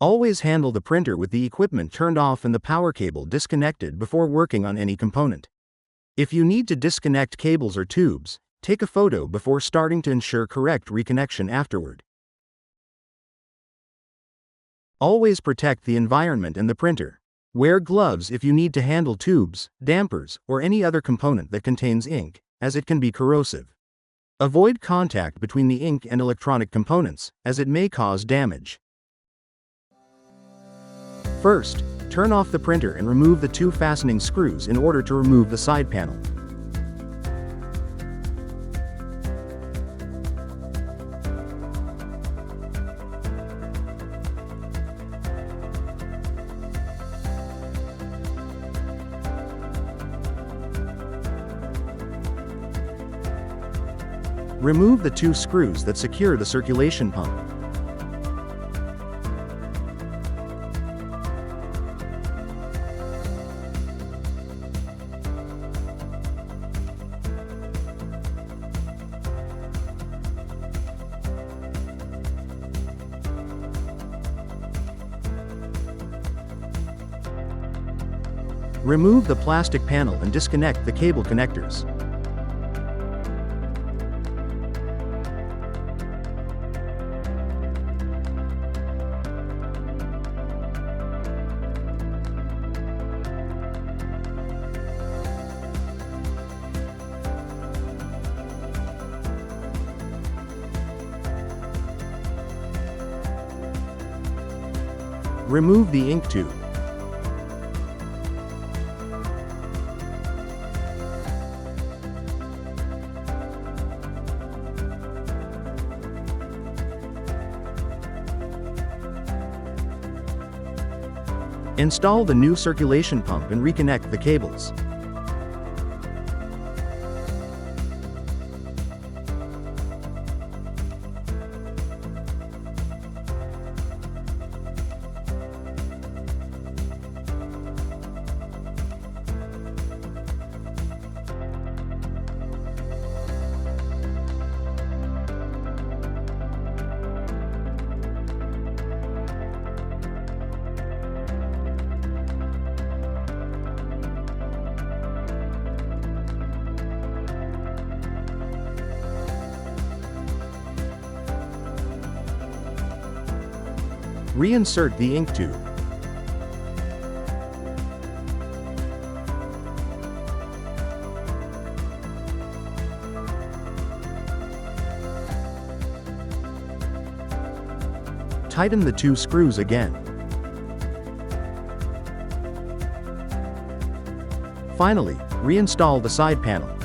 Always handle the printer with the equipment turned off and the power cable disconnected before working on any component. If you need to disconnect cables or tubes, take a photo before starting to ensure correct reconnection afterward. Always protect the environment and the printer. Wear gloves if you need to handle tubes, dampers, or any other component that contains ink, as it can be corrosive. Avoid contact between the ink and electronic components, as it may cause damage. First, turn off the printer and remove the two fastening screws in order to remove the side panel. Remove the two screws that secure the circulation pump. Remove the plastic panel and disconnect the cable connectors. Remove the ink tube. Install the new circulation pump and reconnect the cables. Reinsert the ink tube. Tighten the two screws again. Finally, reinstall the side panel.